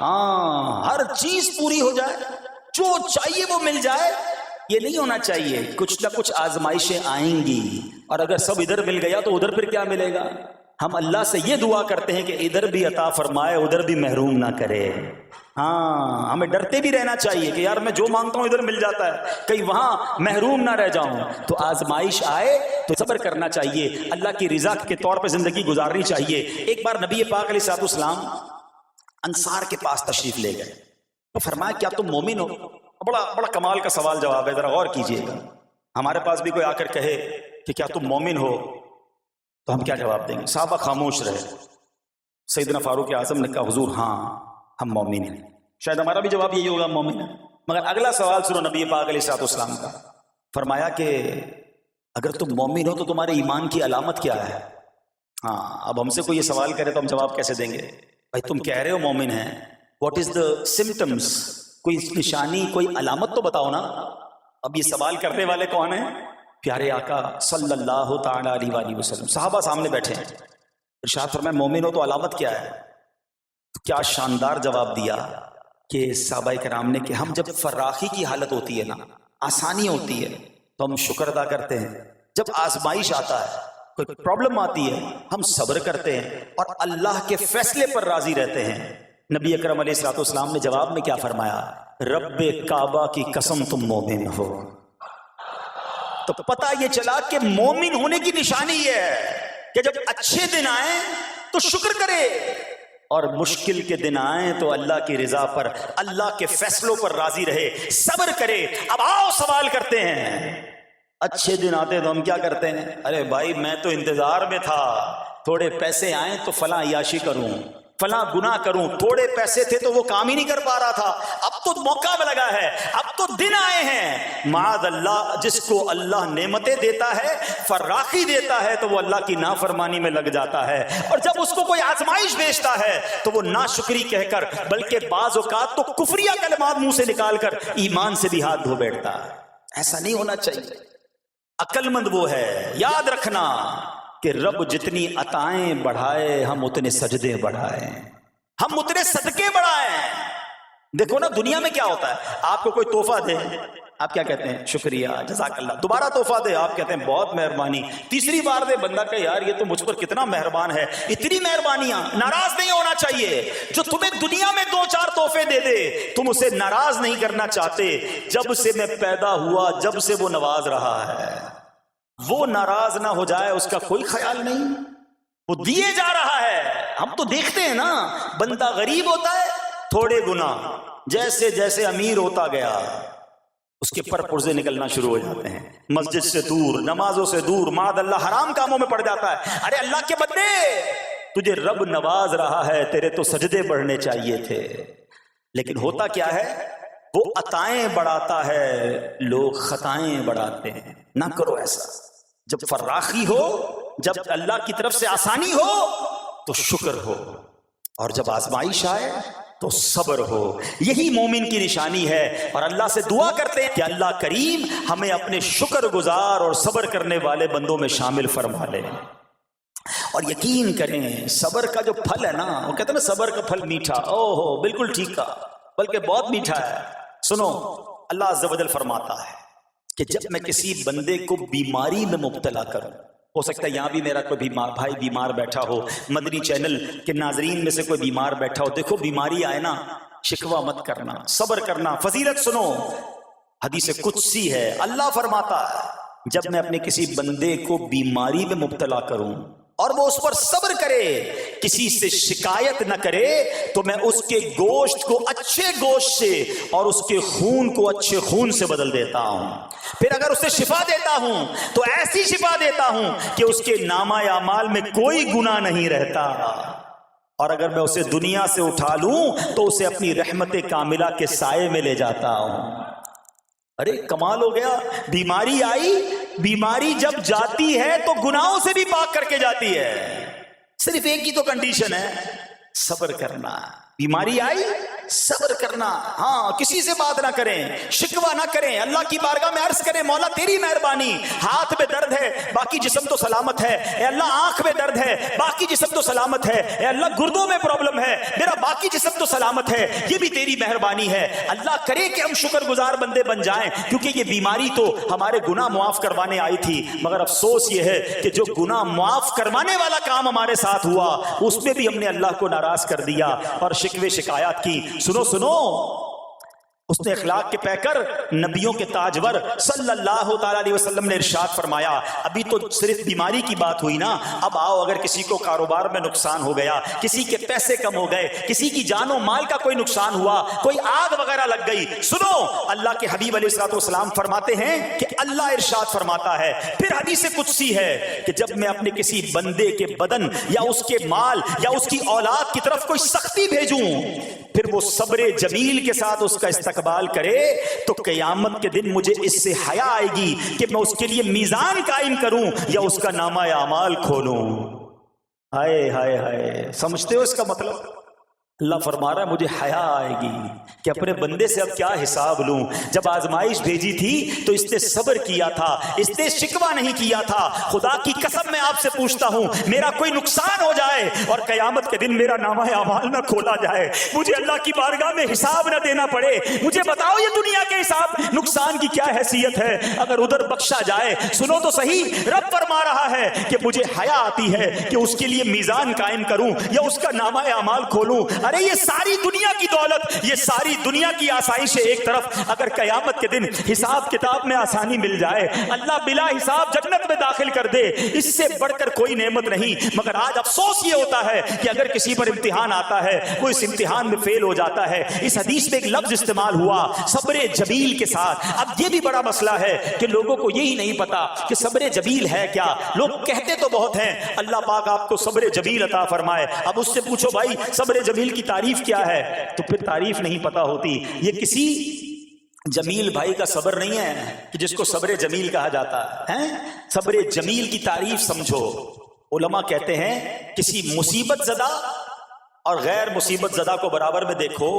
ہاں، ہر چیز پوری ہو جائے، جو چاہیے وہ مل جائے، یہ نہیں ہونا چاہیے۔ کچھ نہ کچھ آزمائشیں آئیں گی، اور اگر سب ادھر مل گیا تو ادھر پھر کیا ملے گا؟ ہم اللہ سے یہ دعا کرتے ہیں کہ ادھر بھی عطا فرمائے ادھر بھی محروم نہ کرے. ہاں ہمیں ڈرتے بھی رہنا چاہیے کہ یار میں جو مانگتا ہوں ادھر مل جاتا ہے, کہیں وہاں محروم نہ رہ جاؤں. تو آزمائش آئے تو صبر کرنا چاہیے, اللہ کی رضا کے طور پہ زندگی گزارنی چاہیے. ایک بار نبی پاک علیہ الصلوۃ والسلام انصار کے پاس تشریف لے گئے تو فرمایا کیا تم مومن ہو؟ بڑا کمال کا سوال جواب ہے, ذرا غور کیجئے گا. ہمارے پاس بھی کوئی آ کر کہے کہ کیا تم مومن ہو تو ہم کیا جواب دیں گے؟ صحابہ خاموش رہے. سیدنا فاروق اعظم نے کہا حضور ہاں ہم مومن ہیں. شاید ہمارا بھی جواب یہی ہوگا مومن ہے. مگر اگلا سوال سنو نبی پاک علیہ الصلوۃ والسلام کا. فرمایا کہ اگر تم مومن ہو تو تمہارے ایمان کی علامت کیا ہے؟ ہاں اب ہم سے کوئی یہ سوال کرے تو ہم جواب کیسے دیں گے؟ بھائی تم کہہ رہے ہو مومن ہیں, واٹ از دا سمٹمس؟ کوئی نشانی کوئی علامت تو بتاؤ نا. اب یہ سوال کرنے والے کون ہیں؟ پیارے آقا صلی اللہ تعالی علیہ وآلہ وسلم. صحابہ سامنے بیٹھے ہیں. ارشاد فرمایا مومن ہو تو علامت کیا ہے؟ تو کیا شاندار جواب دیا کہ صحابہ کرام نے کہ ہم جب فراخی کی حالت ہوتی ہے نا, آسانی ہوتی ہے تو ہم شکر ادا کرتے ہیں. جب آزمائش آتا ہے, کوئی پرابلم آتی ہے, ہم صبر کرتے ہیں اور اللہ کے فیصلے پر راضی رہتے ہیں. نبی اکرم علیہ الصلوۃ والسلام نے جواب میں کیا فرمایا؟ رب کعبہ کی قسم تم مومن ہو. تو پتہ یہ چلا کہ مومن ہونے کی نشانی یہ ہے کہ جب اچھے دن آئیں تو شکر کرے اور مشکل کے دن آئیں تو اللہ کی رضا پر, اللہ کے فیصلوں پر راضی رہے, صبر کرے. اب آؤ سوال کرتے ہیں. اچھے دن آتے تو ہم کیا کرتے ہیں؟ ارے بھائی میں تو انتظار میں تھا, تھوڑے پیسے آئیں تو فلاں عیاشی کروں, فلاں گناہ کروں. تھوڑے پیسے تھے تو وہ کام ہی نہیں کر پا رہا تھا, اب تو موقع میں لگا ہے, اب تو دن آئے ہیں. معاذ اللہ, جس کو اللہ نعمتیں دیتا ہے, فراخی دیتا ہے, تو وہ اللہ کی نافرمانی میں لگ جاتا ہے. اور جب اس کو کوئی آزمائش بھیجتا ہے تو وہ ناشکری کہہ کر, بلکہ بعض اوقات تو کفریہ کلمات منہ سے نکال کر ایمان سے بھی ہاتھ دھو بیٹھتا ہے. ایسا نہیں ہونا چاہیے. عقل مند وہ ہے, یاد رکھنا کہ رب جتنی عطائیں بڑھائے ہم اتنے سجدے بڑھائیں, ہم اتنے صدقے بڑھائیں. دیکھو نا دنیا میں کیا ہوتا ہے, آپ کو کوئی تحفہ دے, آپ کیا کہتے ہیں؟ شکریہ, جزاک اللہ. دوبارہ تحفہ دے, آپ کہتے ہیں بہت مہربانی. تیسری بار دے, بندہ کہ یار یہ تو مجھ پر کتنا مہربان ہے. اتنی مہربانیاں, ناراض نہیں ہونا چاہیے. جو تمہیں دنیا میں 2-4 تحفے دے دے, تم اسے ناراض نہیں کرنا چاہتے. جب سے میں پیدا ہوا, جب سے وہ نواز رہا ہے, وہ ناراض نہ ہو جائے اس کا کوئی خیال نہیں. وہ دیے جا رہا ہے. ہم تو دیکھتے ہیں نا, بندہ غریب ہوتا ہے, تھوڑے گناہ, جیسے جیسے امیر ہوتا گیا اس کے پر پرزے نکلنا شروع ہو جاتے ہیں, مسجد سے دور, نمازوں سے دور, معاذ اللہ حرام کاموں میں پڑ جاتا ہے. ارے اللہ کے بندے, تجھے رب نواز رہا ہے, تیرے تو سجدے بڑھنے چاہیے تھے. لیکن ہوتا کیا ہے, وہ عطائیں بڑھاتا ہے, لوگ خطائیں بڑھاتے ہیں. نہ کرو ایسا. جب فراخی ہو, جب اللہ کی طرف سے آسانی ہو تو شکر ہو, اور جب آزمائش آئے تو صبر ہو. یہی مومن کی نشانی ہے. اور اللہ سے دعا کرتے ہیں کہ اللہ کریم ہمیں اپنے شکر گزار اور صبر کرنے والے بندوں میں شامل فرما لے. اور یقین کریں صبر کا جو پھل ہے نا, وہ کہتے ہیں نا صبر کا پھل میٹھا. او ہو, بالکل ٹھیک کہا, بلکہ بہت میٹھا ہے. سنو, اللہ عز و جل فرماتا ہے کہ جب میں کسی بندے کو بیماری میں مبتلا کروں, ہو سکتا ہے یہاں بھی میرا کوئی بھائی بیمار بیٹھا ہو, مدنی چینل کے ناظرین میں سے کوئی بیمار بیٹھا ہو. دیکھو بیماری آئے نا, شکوہ مت کرنا, صبر کرنا. فضیلت سنو, حدیث قدسی ہے, اللہ فرماتا ہے جب میں اپنے کسی بندے کو بیماری میں مبتلا کروں اور وہ اس پر صبر کرے, کسی سے شکایت نہ کرے, تو میں اس کے گوشت کو اچھے گوشت سے اور اس کے خون کو اچھے خون سے بدل دیتا ہوں. پھر اگر اسے شفا دیتا ہوں تو ایسی شفا دیتا ہوں کہ اس کے نامہ اعمال میں کوئی گناہ نہیں رہتا. اور اگر میں اسے دنیا سے اٹھا لوں تو اسے اپنی رحمت کاملہ کے سائے میں لے جاتا ہوں. ارے کمال ہو گیا. بیماری آئی, بیماری جب جاتی ہے تو گناہوں سے بھی پاک کر کے جاتی ہے. صرف ایک ہی تو کنڈیشن ہے, صبر کرنا. بیماری آئی, صبر کرنا. ہاں کسی سے بات نہ کریں, شکوہ نہ کریں, اللہ کی بارگاہ میں عرض کریں مولا تیری مہربانی, ہاتھ میں درد ہے باقی جسم تو سلامت ہے, اے اللہ آنکھ میں درد ہے باقی جسم تو سلامت ہے, اے اللہ گردوں میں پرابلم ہے میرا باقی جسم تو سلامت ہے, یہ بھی تیری مہربانی ہے. اللہ کرے کہ ہم شکر گزار بندے بن جائیں, کیونکہ یہ بیماری تو ہمارے گناہ معاف کروانے آئی تھی, مگر افسوس یہ ہے کہ جو گناہ معاف کروانے والا کام ہمارے ساتھ ہوا اس میں بھی ہم نے اللہ کو ناراض کر دیا اور شکوے شکایات کی. سنو سنو, اس نے اخلاق کے پیکر نبیوں کے تاجور صلی اللہ تعالی علیہ وسلم نے ارشاد فرمایا, ابھی تو صرف بیماری کی بات ہوئی نا, اب آؤ اگر کسی کو کاروبار میں نقصان ہو گیا, کسی کے پیسے کم ہو گئے, کسی کی جان و مال کا کوئی نقصان ہوا, کوئی آگ وغیرہ لگ گئی, سنو اللہ کے حبیب علیہ الصلوۃ والسلام فرماتے ہیں کہ اللہ ارشاد فرماتا ہے, پھر حدیث قدسی ہے کہ جب میں اپنے کسی بندے کے بدن یا اس کے مال یا اس کی اولاد کی طرف کوئی سختی بھیجوں, پھر وہ صبر جمیل کے ساتھ اس کا استقبال کرے, تو قیامت کے دن مجھے اس سے حیا آئے گی کہ میں اس کے لیے میزان قائم کروں یا اس کا نامہ اعمال کھولوں. ہائے ہائے ہائے, سمجھتے ہو اس کا مطلب؟ اللہ فرما رہا ہے مجھے حیا آئے گی کہ اپنے بندے سے اب کیا حساب لوں. جب آزمائش بھیجی تھی تو اس نے صبر کیا تھا, اس نے شکوہ نہیں کیا تھا. خدا کی قسم میں آپ سے پوچھتا ہوں, میرا کوئی نقصان ہو جائے اور قیامت کے دن میرا نامہ اعمال نہ کھولا جائے, مجھے اللہ کی بارگاہ میں حساب نہ دینا پڑے, مجھے بتاؤ یہ دنیا کے حساب نقصان کی کیا حیثیت ہے اگر ادھر بخشا جائے. سنو تو صحیح, رب فرما رہا ہے کہ مجھے حیا آتی ہے کہ اس کے لیے میزان قائم کروں یا اس کا نامہ اعمال کھولوں. ارے یہ ساری دنیا کی دولت, یہ ساری دنیا کی آسائش ایک طرف, اگر قیامت کے دن حساب کتاب میں آسانی مل جائے, اللہ بلا حساب جنت میں داخل کر دے, اس سے بڑھ کر کوئی نعمت نہیں. مگر آج افسوس یہ ہوتا ہے کہ اگر کسی پر امتحان آتا ہے, وہ اس امتحان میں فیل ہو جاتا ہے. اس حدیث میں ایک لفظ استعمال ہوا صبر جمیل کے ساتھ. اب یہ بھی بڑا مسئلہ ہے کہ لوگوں کو یہی نہیں پتا کہ صبر جمیل ہے کیا. لوگ کہتے تو بہت ہیں اللہ پاک آپ کو صبر جمیل عطا فرمائے, اب اس سے پوچھو بھائی صبر جمیل کی تعریف کیا ہے, تو پھر تعریف نہیں پتا ہوتی. یہ کسی جمیل بھائی کا صبر نہیں ہے کہ جس کو صبر جمیل کہا جاتا ہے. صبر جمیل کی تعریف سمجھو. علماء کہتے ہیں کسی مصیبت زدہ اور غیر مصیبت زدہ کو برابر میں دیکھو,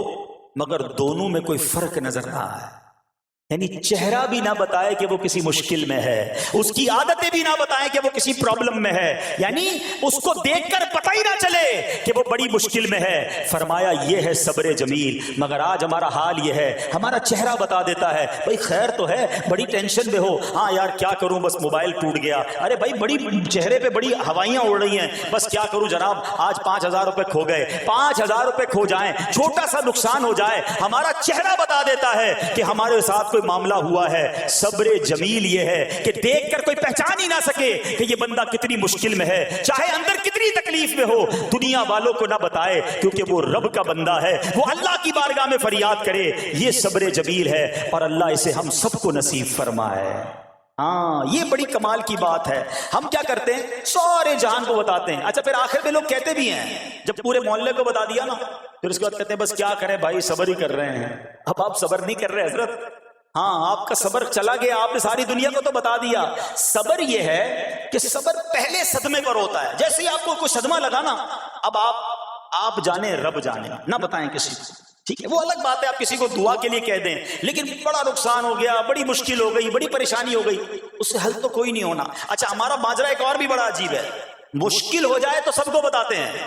مگر دونوں میں کوئی فرق نظر نہ آئے. یعنی چہرہ بھی نہ بتائے کہ وہ کسی مشکل میں ہے, اس کی عادتیں بھی نہ بتائیں کہ وہ کسی پرابلم میں ہے, یعنی اس کو دیکھ کر پتہ ہی نہ چلے کہ وہ بڑی مشکل میں ہے. فرمایا یہ ہے صبر جمیل. مگر آج ہمارا حال یہ ہے, ہمارا چہرہ بتا دیتا ہے بھائی خیر تو ہے, بڑی ٹینشن میں ہو, ہاں یار کیا کروں بس موبائل ٹوٹ گیا, ارے بھائی بڑی چہرے پہ بڑی ہوائیاں اڑ رہی ہیں, بس کیا کروں جناب آج 5,000 روپے کھو گئے, 5,000 روپے کھو جائیں, چھوٹا سا نقصان ہو جائے, ہمارا چہرہ بتا دیتا ہے کہ ہمارے ساتھ کوئی معاملہ ہوا ہے. صبر جمیل یہ ہے کہ دیکھ کر کوئی پہچان ہی نہ سکے کہ یہ بندہ کتنی مشکل میں ہے, چاہے اندر کتنی تکلیف میں ہو, دنیا والوں کو نہ بتائے کیونکہ وہ رب کا بندہ ہے, وہ اللہ کی بارگاہ میں فریاد کرے. یہ صبر جمیل ہے اور اللہ اسے ہم سب کو نصیب فرمائے. ہاں یہ بڑی کمال کی بات ہے. ہم کیا کرتے ہیں سارے جہان کو بتاتے ہیں, اچھا پھر آخر میں لوگ کہتے بھی ہیں جب پورے محلے کو بتا دیا نا, پھر اس کے بعد کہتے ہیں بس کیا کریں بھائی صبر ہی کر رہے ہیں. اب آپ صبر نہیں کر رہے حضرت, ہاں آپ کا صبر چلا گیا, آپ نے ساری دنیا کو تو بتا دیا. صبر یہ ہے کہ صبر پہلے صدمے پر ہوتا ہے. جیسے ہی آپ کو کوئی صدمہ لگا نا, اب آپ جانے رب جانے, نہ بتائیں کسی کو, ٹھیک ہے وہ الگ بات ہے, آپ کسی کو دعا کے لیے کہہ دیں, لیکن بڑا نقصان ہو گیا, بڑی مشکل ہو گئی, بڑی پریشانی ہو گئی, اس سے حل تو کوئی نہیں ہونا. اچھا ہمارا ماجرا ایک اور بھی بڑا عجیب ہے, مشکل ہو جائے تو سب کو بتاتے ہیں,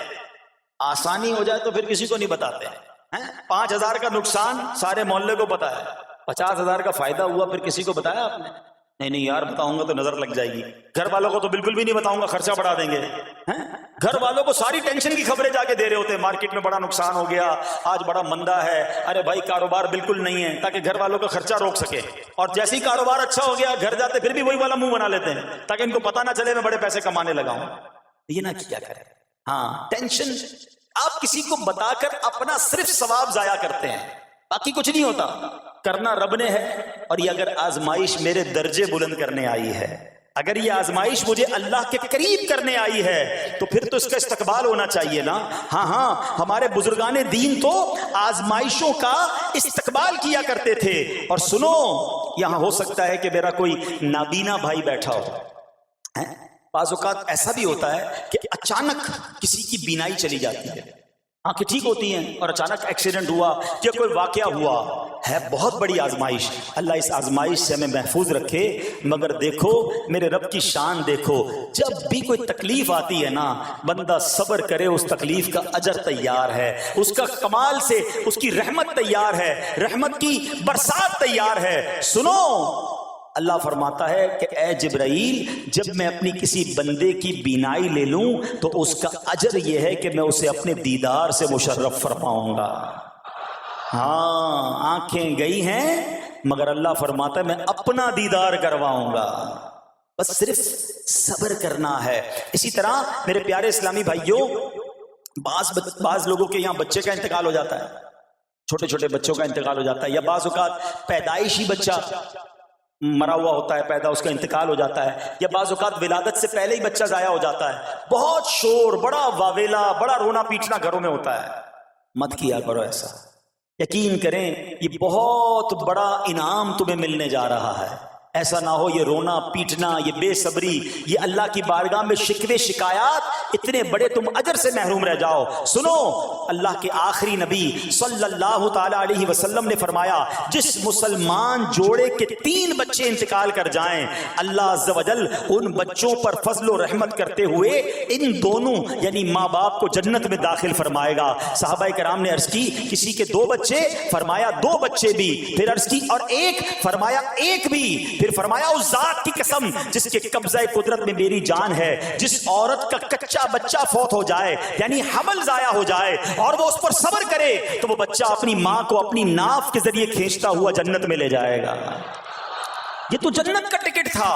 آسانی ہو جائے تو پھر کسی کو نہیں بتاتے ہیں. 5,000 کا نقصان سارے محلے کو پتا ہے, 50,000 کا فائدہ ہوا پھر کسی کو بتایا آپ نے؟ نہیں یار بتاؤں گا تو نظر لگ جائے گی. گھر والوں کو تو بالکل بھی نہیں بتاؤں گا, خرچہ بڑھا دیں گے. گھر والوں کو ساری ٹینشن کی خبریں جا کے دے رہے ہوتے ہیں, مارکیٹ میں بڑا نقصان ہو گیا, آج بڑا مندہ ہے, ارے بھائی کاروبار بالکل نہیں ہے, تاکہ گھر والوں کا خرچہ روک سکے. اور جیسے ہی کاروبار اچھا ہو گیا گھر جاتے پھر بھی وہی والا منہ بنا لیتے ہیں تاکہ ان کو پتہ نہ چلے میں بڑے پیسے کمانے لگا ہوں. یہ نہ کیا کرے. ہاں ٹینشن آپ کسی کو بتا کر اپنا صرف ثواب ضائع کرتے ہیں, باقی کچھ نہیں ہوتا. کرنا رب نے ہے, اور یہ اگر آزمائش میرے درجے بلند کرنے آئی ہے, اگر یہ آزمائش مجھے اللہ کے قریب کرنے آئی ہے, تو پھر تو اس کا استقبال ہونا چاہیے نا. ہاں ہمارے بزرگان دین تو آزمائشوں کا استقبال کیا کرتے تھے. اور سنو, یہاں ہو سکتا ہے کہ میرا کوئی نابینا بھائی بیٹھا ہو. بعض اوقات ایسا بھی ہوتا ہے کہ اچانک کسی کی بینائی چلی جاتی ہے, آنکھیں ٹھیک ہوتی ہیں اور اچانک ایکسیڈنٹ ہوا یا کوئی واقعہ ہوا ہے، بہت بڑی آزمائش، اللہ اس آزمائش سے ہمیں محفوظ رکھے۔ مگر دیکھو میرے رب کی شان دیکھو، جب بھی کوئی تکلیف آتی ہے نا، بندہ صبر کرے، اس تکلیف کا اجر تیار ہے، اس کا کمال سے اس کی رحمت تیار ہے، رحمت کی برسات تیار ہے۔ سنو، اللہ فرماتا ہے کہ اے جبرائیل، جب میں اپنی کسی بندے کی بینائی لے لوں تو اس کا اجر یہ ہے کہ میں اسے اپنے دیدار سے مشرف فرماؤں گا۔ ہاں، آنکھیں گئی ہیں مگر اللہ فرماتا ہے میں اپنا دیدار کرواؤں گا، بس صرف صبر کرنا ہے۔ اسی طرح میرے پیارے اسلامی بھائیوں، بعض لوگوں کے یہاں بچے کا انتقال ہو جاتا ہے، چھوٹے چھوٹے بچوں کا انتقال ہو جاتا ہے، یا بعض اوقات پیدائشی بچہ مرا ہوا ہوتا ہے پیدا، اس کا انتقال ہو جاتا ہے، یا بعض اوقات ولادت سے پہلے ہی بچہ ضائع ہو جاتا ہے، بہت شور، بڑا واویلا، بڑا رونا پیٹنا گھروں میں ہوتا ہے۔ مت کیا کرو ایسا، یقین کریں یہ بہت بڑا انعام تمہیں ملنے جا رہا ہے۔ ایسا نہ ہو یہ رونا پیٹنا، یہ بے صبری، یہ اللہ کی بارگاہ میں شکوے شکایات، اتنے بڑے تم اجر سے محروم رہ جاؤ۔ سنو، اللہ کے آخری نبی صلی اللہ تعالی علیہ وسلم نے فرمایا، جس مسلمان جوڑے کے 3 بچے انتقال کر جائیں، اللہ عز و جل ان بچوں پر فضل و رحمت کرتے ہوئے ان دونوں یعنی ماں باپ کو جنت میں داخل فرمائے گا۔ صحابہ کرام نے عرض کی کسی کے 2 بچے، فرمایا 2 بچے بھی، پھر عرض کی اور 1، فرمایا 1 بھی، پھر فرمایا اس ذات کی قسم جس کے قبضہ قدرت میں میری جان ہے، جس عورت کا کچا بچہ فوت ہو جائے یعنی حمل ضائع ہو جائے اور وہ اس پر صبر کرے تو وہ بچہ اپنی ماں کو اپنی ناف کے ذریعے کھینچتا ہوا جنت میں لے جائے گا۔ یہ تو جنت کا ٹکٹ تھا،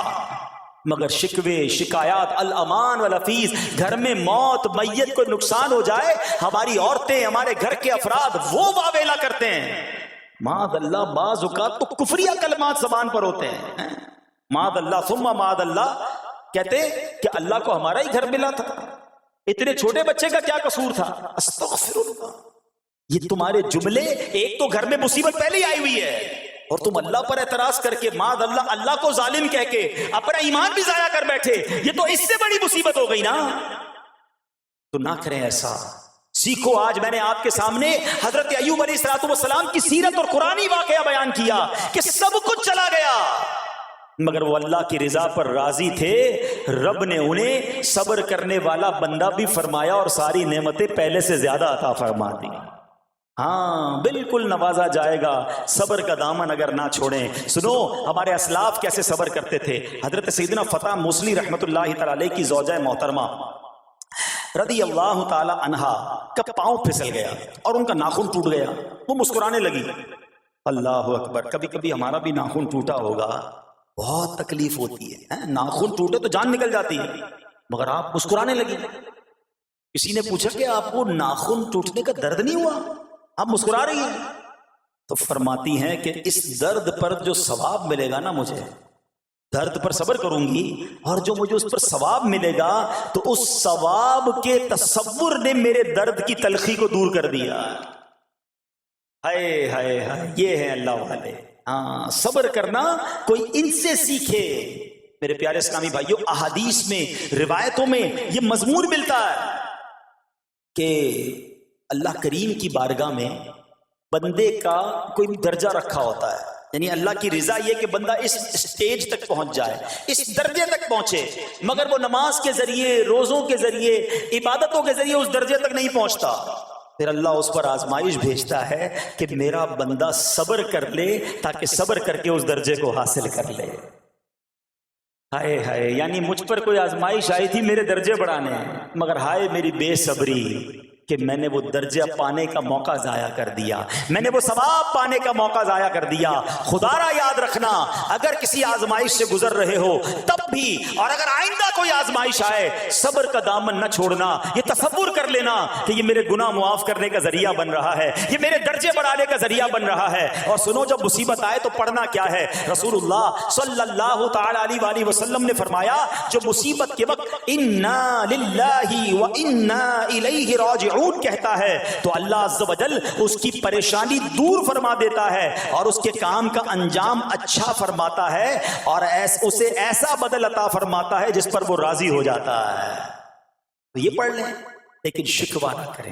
مگر شکوے شکایات، الامان والافیز، گھر میں موت میت کو نقصان ہو جائے، ہماری عورتیں، ہمارے گھر کے افراد وہ واویلا کرتے ہیں۔ معاذ اللہ، بعض اوقات تو کفریہ کلمات زبان پر ہوتے ہیں، معاذ اللہ ثم معاذ اللہ، کہتے کہ اللہ کو ہمارا ہی گھر ملا تھا، اتنے چھوٹے بچے کا کیا قصور تھا؟ استغفر اللہ۔ یہ تمہارے جملے، ایک تو گھر میں مصیبت پہلے ہی آئی ہوئی ہے اور تم اللہ پر اعتراض کر کے معاذ اللہ، اللہ کو ظالم کہہ کے اپنا ایمان بھی ضائع کر بیٹھے، یہ تو اس سے بڑی مصیبت ہو گئی نا۔ تو نہ کریں ایسا، سیکھو۔ آج میں نے آپ کے سامنے حضرت ایوب علیہ السلام کی سیرت اور قرآنی واقعہ بیان کیا کہ سب کچھ چلا گیا مگر وہ اللہ کی رضا پر راضی تھے، رب نے انہیں صبر کرنے والا بندہ بھی فرمایا اور ساری نعمتیں پہلے سے زیادہ عطا فرما دی۔ ہاں بالکل نوازا جائے گا، صبر کا دامن اگر نہ چھوڑیں۔ سنو ہمارے اسلاف کیسے صبر کرتے تھے۔ حضرت سیدنا فتح موصلی رحمت اللہ تعالی علیہ کی زوجہ محترمہ رضی اللہ تعالی عنہا کا پاؤں پھسل گیا اور ان کا ناخن ٹوٹ گیا، وہ مسکرانے لگی۔ اللہ اکبر، کبھی کبھی ہمارا بھی ناخن ٹوٹا ہوگا، بہت تکلیف ہوتی ہے، ناخن ٹوٹے تو جان نکل جاتی ہے، مگر آپ مسکرانے لگی۔ کسی نے پوچھا کہ آپ کو ناخن ٹوٹنے کا درد نہیں ہوا، آپ مسکرا رہی ہیں؟ تو فرماتی ہیں کہ اس درد پر جو ثواب ملے گا نا، مجھے درد پر صبر کروں گی اور جو مجھے اس پر ثواب ملے گا تو اس ثواب کے تصور نے میرے درد کی تلخی کو دور کر دیا۔ ہائے ہائے ہائے، یہ ہے اللہ والے۔ ہاں، صبر کرنا کوئی ان سے سیکھے۔ میرے پیارے اسلامی بھائیوں، احادیث میں، روایتوں میں یہ مضمون ملتا ہے کہ اللہ کریم کی بارگاہ میں بندے کا کوئی درجہ رکھا ہوتا ہے، یعنی اللہ کی رضا یہ کہ بندہ اس سٹیج تک پہنچ جائے، اس درجے تک پہنچے، مگر وہ نماز کے ذریعے، روزوں کے ذریعے، عبادتوں کے ذریعے اس درجے تک نہیں پہنچتا، پھر اللہ اس پر آزمائش بھیجتا ہے کہ میرا بندہ صبر کر لے تاکہ صبر کر کے اس درجے کو حاصل کر لے۔ ہائے ہائے، یعنی مجھ پر کوئی آزمائش آئی تھی میرے درجے بڑھانے، مگر ہائے میری بے صبری کہ میں نے وہ درجہ پانے کا موقع ضائع کر دیا، میں نے وہ ثواب پانے کا موقع ضائع کر دیا۔ خدا را یاد رکھنا، اگر کسی آزمائش سے گزر رہے ہو تب بھی، اور اگر آئندہ کوئی آزمائش آئے، صبر کا دامن نہ چھوڑنا، یہ تصور کر لینا کہ یہ میرے گناہ معاف کرنے کا ذریعہ بن رہا ہے، یہ میرے درجے بڑھانے کا ذریعہ بن رہا ہے۔ اور سنو، جب مصیبت آئے تو پڑھنا کیا ہے؟ رسول اللہ صلی اللہ تعالی علیہ وآلہ وسلم نے فرمایا، جو مصیبت کے وقت انا للہ و انا الیہ راجعون کہتا ہے تو اللہ عز و جل اس کی پریشانی دور فرما دیتا ہے اور اس کے کام کا انجام اچھا فرماتا ہے اور اسے ایسا بدل عطا فرماتا ہے جس پر وہ راضی ہو جاتا ہے۔ تو یہ پڑھ لیں، لیکن شکوہ نہ کریں،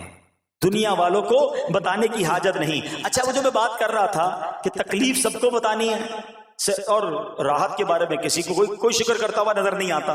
دنیا والوں کو بتانے کی حاجت نہیں. اچھا وہ جو میں بات کر رہا تھا کہ تکلیف سب کو بتانی ہے اور راحت کے بارے میں کسی کو کوئی شکر کرتا ہوا نظر نہیں آتا.